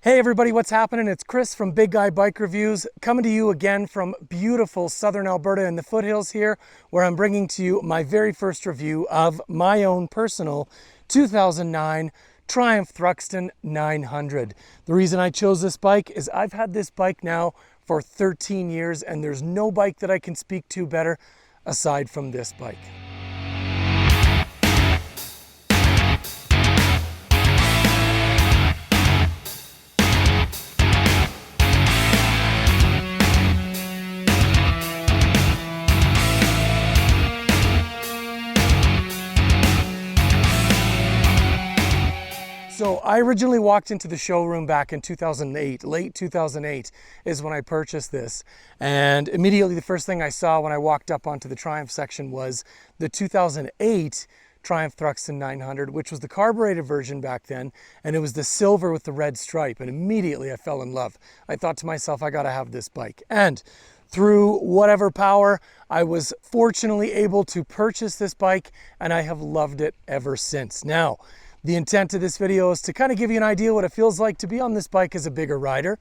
Hey everybody, what's happening? It's Chris from Big Guy Bike Reviews, coming to you again from beautiful southern Alberta in the foothills here, where I'm bringing to you my very first review of my own personal 2009 Triumph Thruxton 900. The reason I chose this bike is I've had this bike now for 13 years and there's no bike that I can speak to better aside from this bike. So I originally walked into the showroom back in 2008, late 2008 is when I purchased this. And immediately the first thing I saw when I walked up onto the Triumph section was the 2008 Triumph Thruxton 900, which was the carbureted version back then. And it was the silver with the red stripe. And immediately I fell in love. I thought to myself, I gotta have this bike. And through whatever power, I was fortunately able to purchase this bike and I have loved it ever since. Now, the intent of this video is to kind of give you an idea what it feels like to be on this bike as a bigger rider.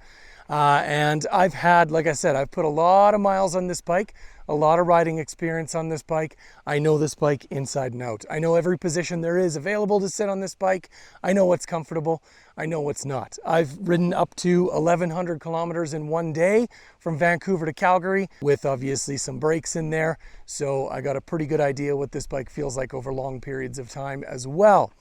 And I've had, like I said, I've put a lot of miles on this bike, a lot of riding experience on this bike. I know this bike inside and out. I know every position there is available to sit on this bike. I know what's comfortable. I know what's not. I've ridden up to 1,100 kilometers in one day from Vancouver to Calgary with obviously some breaks in there. So I got a pretty good idea what this bike feels like over long periods of time as well.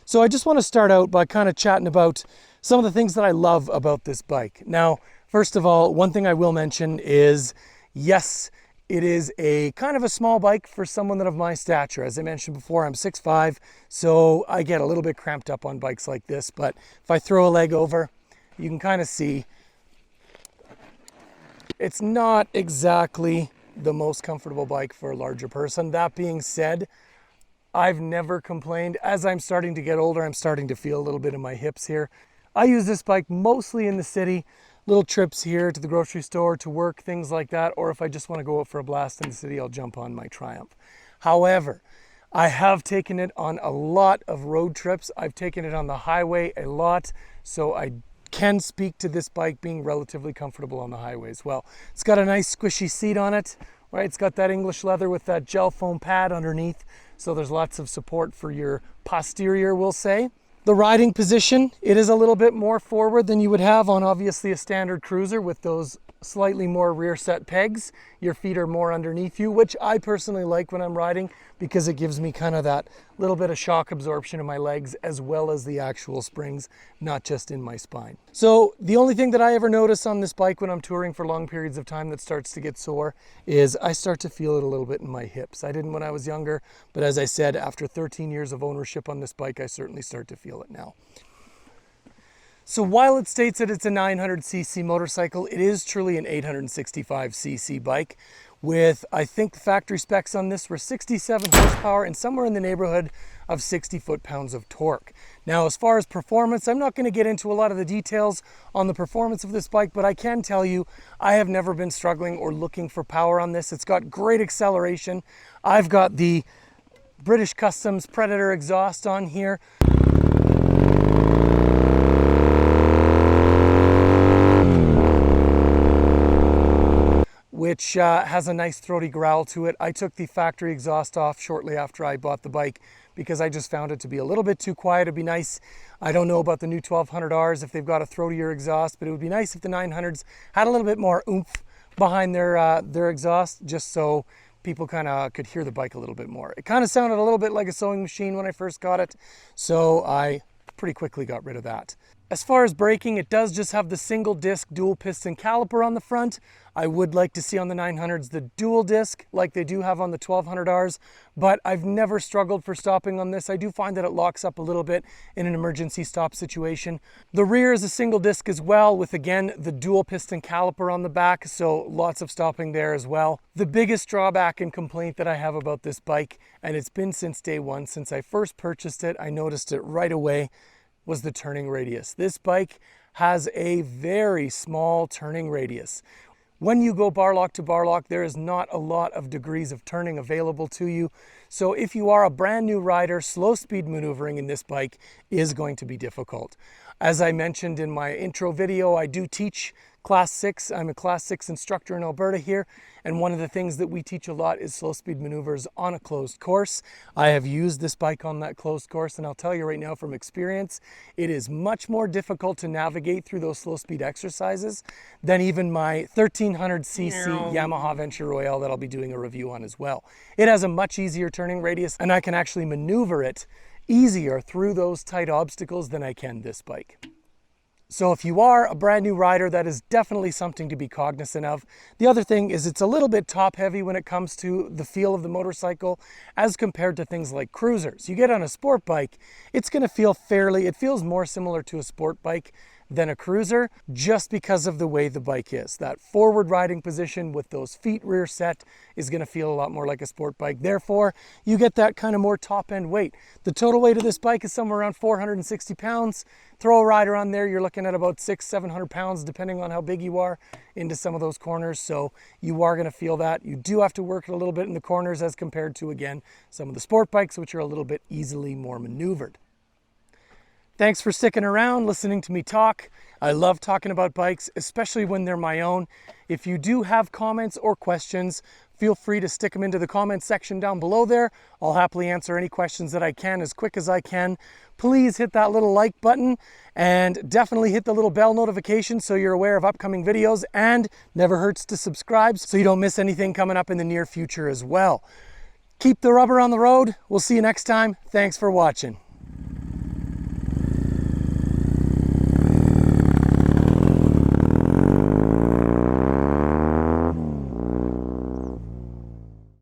So I just want to start out by kind of chatting about some of the things that I love about this bike. Now, first of all, one thing I will mention is, yes, it is a kind of a small bike for someone that of my stature. As I mentioned before, I'm 6'5", so I get a little bit cramped up on bikes like this. But if I throw a leg over, you can kind of see it's not exactly the most comfortable bike for a larger person. That being said, I've never complained. As I'm starting to get older, I'm starting to feel a little bit in my hips here. I use this bike mostly in the city, little trips here to the grocery store, to work, things like that. Or if I just want to go out for a blast in the city, I'll jump on my Triumph. However, I have taken it on a lot of road trips. I've taken it on the highway a lot. So I can speak to this bike being relatively comfortable on the highway as well. It's got a nice squishy seat on it, right? It's got that English leather with that gel foam pad underneath. So there's lots of support for your posterior, we'll say. The riding position, it is a little bit more forward than you would have on obviously a standard cruiser with those slightly more rear set pegs. Your feet are more underneath you, which I personally like when I'm riding because it gives me kind of that little bit of shock absorption in my legs as well as the actual springs, not just in my spine. So the only thing that I ever notice on this bike when I'm touring for long periods of time that starts to get sore is I start to feel it a little bit in my hips. I didn't when I was younger, but as I said, after 13 years of ownership on this bike, I certainly start to feel it now. So while it states that it's a 900cc motorcycle, it is truly an 865cc bike with, I think the factory specs on this were 67 horsepower and somewhere in the neighborhood of 60 foot-pounds of torque. Now, as far as performance, I'm not going to get into a lot of the details on the performance of this bike, but I can tell you I have never been struggling or looking for power on this. It's got great acceleration. I've got the British Customs Predator exhaust on here, which has a nice throaty growl to it. I took the factory exhaust off shortly after I bought the bike because I just found it to be a little bit too quiet. It'd be nice, I don't know about the new 1200Rs if they've got a throatier exhaust, but it would be nice if the 900s had a little bit more oomph behind their exhaust, just so people kind of could hear the bike a little bit more. It kind of sounded a little bit like a sewing machine when I first got it, so I pretty quickly got rid of that. As far as braking, it does just have the single disc dual piston caliper on the front. I would like to see on the 900s the dual disc like they do have on the 1200Rs, but I've never struggled for stopping on this. I do find that it locks up a little bit in an emergency stop situation. The rear is a single disc as well with, again, the dual piston caliper on the back, so lots of stopping there as well. The biggest drawback and complaint that I have about this bike, and it's been since day one, since I first purchased it, I noticed it right away, was the turning radius. This bike has a very small turning radius. When you go bar lock to bar lock, there is not a lot of degrees of turning available to you. So if you are a brand new rider, slow speed maneuvering in this bike is going to be difficult. As I mentioned in my intro video, I do teach Class 6. I'm a Class 6 instructor in Alberta here, and one of the things that we teach a lot is slow speed maneuvers on a closed course. I have used this bike on that closed course, and I'll tell you right now from experience, it is much more difficult to navigate through those slow speed exercises than even my 1300cc Yamaha Venture Royale that I'll be doing a review on as well. It has a much easier turning radius, and I can actually maneuver it easier through those tight obstacles than I can this bike. So if you are a brand new rider, that is definitely something to be cognizant of. The other thing is it's a little bit top heavy when it comes to the feel of the motorcycle as compared to things like cruisers. You get on a sport bike, it's going to feel it feels more similar to a sport bike than a cruiser just because of the way the bike is. That forward riding position with those feet rear set is going to feel a lot more like a sport bike. Therefore, you get that kind of more top end weight. The total weight of this bike is somewhere around 460 pounds. Throw a rider on there, you're looking at about 600-700 pounds depending on how big you are into some of those corners. So you are going to feel that. You do have to work it a little bit in the corners as compared to, again, some of the sport bikes, which are a little bit easily more maneuvered. Thanks for sticking around, listening to me talk. I love talking about bikes, especially when they're my own. If you do have comments or questions, feel free to stick them into the comments section down below there. I'll happily answer any questions that I can as quick as I can. Please hit that little like button and definitely hit the little bell notification so you're aware of upcoming videos, and never hurts to subscribe so you don't miss anything coming up in the near future as well. Keep the rubber on the road. We'll see you next time. Thanks for watching.